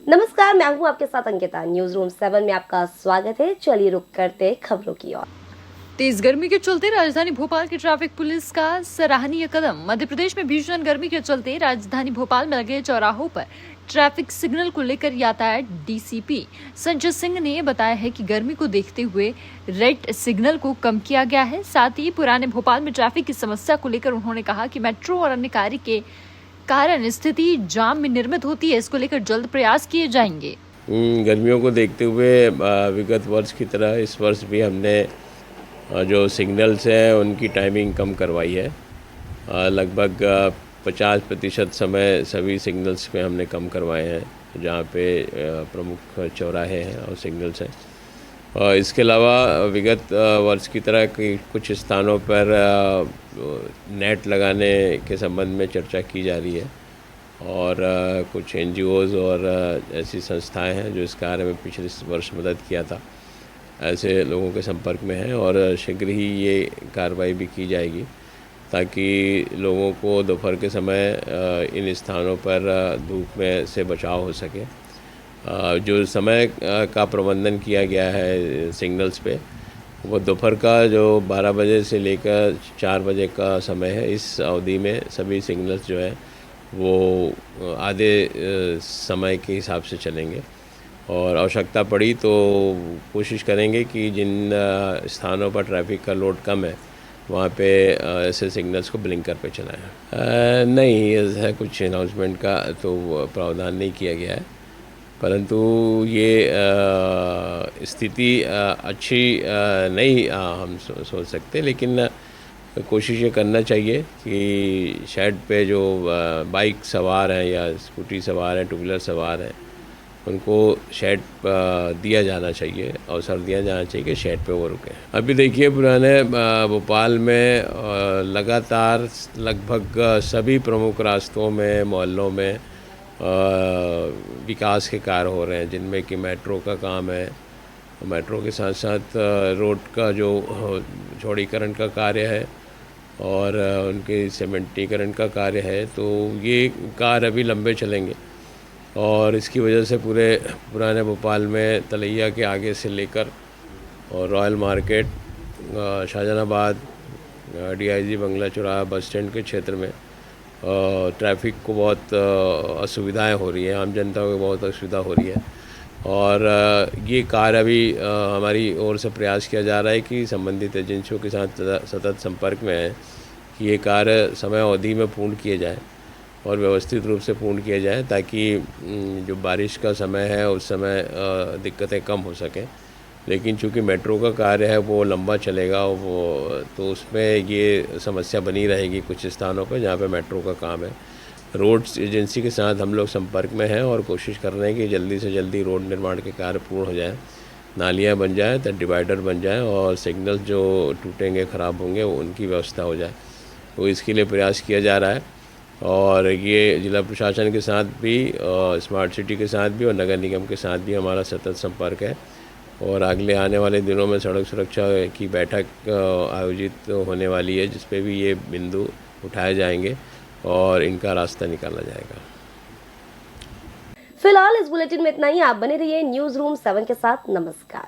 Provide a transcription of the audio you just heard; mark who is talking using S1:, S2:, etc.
S1: नमस्कार, मैं हूँ आपके साथ अंकिता। न्यूज रूम 7 में आपका स्वागत है। चलिए रुक करते हैं खबरों की ओर।
S2: तेज गर्मी के चलते राजधानी भोपाल की ट्रैफिक पुलिस का सराहनीय कदम। मध्य प्रदेश में भीषण गर्मी के चलते राजधानी भोपाल में लगे चौराहों पर ट्रैफिक सिग्नल को लेकर यातायात डीसीपी संजय सिंह ने बताया है कि गर्मी को देखते हुए रेड सिग्नल को कम किया गया है। साथ ही पुराने भोपाल में ट्रैफिक की समस्या को लेकर उन्होंने कहा कि मेट्रो और अन्य कार्य के कारण स्थिति जाम में निर्मित होती है, इसको लेकर जल्द प्रयास किए जाएंगे।
S3: गर्मियों को देखते हुए विगत वर्ष की तरह इस वर्ष भी हमने जो सिग्नल्स हैं उनकी टाइमिंग कम करवाई है। लगभग 50% समय सभी सिग्नल्स पे हमने कम करवाए हैं जहाँ पे प्रमुख चौराहे हैं और सिग्नल्स हैं। और इसके अलावा विगत वर्ष की तरह कुछ स्थानों पर नेट लगाने के संबंध में चर्चा की जा रही है और कुछ एनजीओज़ और ऐसी संस्थाएं हैं जो इस कार्य में पिछले वर्ष मदद किया था, ऐसे लोगों के संपर्क में हैं और शीघ्र ही ये कार्रवाई भी की जाएगी ताकि लोगों को दोपहर के समय इन स्थानों पर धूप में से बचाव हो सके। जो समय का प्रबंधन किया गया है सिग्नल्स पे, वो दोपहर का जो 12 बजे से लेकर 4 बजे का समय है, इस अवधि में सभी सिग्नल्स जो है वो आधे समय के हिसाब से चलेंगे और आवश्यकता पड़ी तो कोशिश करेंगे कि जिन स्थानों पर ट्रैफिक का लोड कम है वहाँ पे ऐसे सिग्नल्स को ब्लिंकर पे चलाएं। नहीं, ऐसा कुछ अनाउंसमेंट का तो प्रावधान नहीं किया गया है, परंतु ये स्थिति अच्छी नहीं हम सोच सकते, लेकिन कोशिश ये करना चाहिए कि शेड पे जो बाइक सवार हैं या स्कूटी सवार हैं, टू व्हीलर सवार हैं, उनको शेड दिया जाना चाहिए, अवसर दिया जाना चाहिए कि शेड पे वो रुकें। अभी देखिए, पुराने भोपाल में लगातार लगभग सभी प्रमुख रास्तों में, मोहल्लों में विकास के कार्य हो रहे हैं, जिनमें कि मेट्रो का काम है। मेट्रो के साथ साथ रोड का जो चौड़ीकरण का कार्य है और उनके सीमेंटीकरण का कार्य है, तो ये कार्य अभी लंबे चलेंगे और इसकी वजह से पूरे पुराने भोपाल में तलैया के आगे से लेकर और रॉयल मार्केट, शाहजहानाबाद, डीआईजी बंगला चौराहा, बस स्टैंड के क्षेत्र में ट्रैफिक को बहुत असुविधाएं हो रही हैं, आम जनता को बहुत असुविधा हो रही है और ये कार्य अभी हमारी ओर से प्रयास किया जा रहा है कि संबंधित एजेंसियों के साथ सतत संपर्क में है कि ये कार्य समय अवधि में पूर्ण किए जाए और व्यवस्थित रूप से पूर्ण किया जाए ताकि जो बारिश का समय है उस समय दिक्कतें कम हो सकें। लेकिन चूंकि मेट्रो का कार्य है वो लंबा चलेगा, वो तो उसमें ये समस्या बनी रहेगी कुछ स्थानों पर जहाँ पे मेट्रो का काम है। रोड्स एजेंसी के साथ हम लोग संपर्क में हैं और कोशिश कर रहे हैं कि जल्दी से जल्दी रोड निर्माण के कार्य पूर्ण हो जाए, नालियाँ बन जाएँ, तो डिवाइडर बन जाएँ और सिग्नल जो टूटेंगे, ख़राब होंगे, उनकी व्यवस्था हो जाए। तो इसके लिए प्रयास किया जा रहा है और ये जिला प्रशासन के साथ भी, स्मार्ट सिटी के साथ भी और नगर निगम के साथ भी हमारा सतत संपर्क है और अगले आने वाले दिनों में सड़क सुरक्षा की बैठक आयोजित होने वाली है, जिस पे भी ये बिंदु उठाए जाएंगे और इनका रास्ता निकाला जाएगा।
S1: फिलहाल इस बुलेटिन में इतना ही। आप बने रहिए न्यूज रूम 7 के साथ। नमस्कार।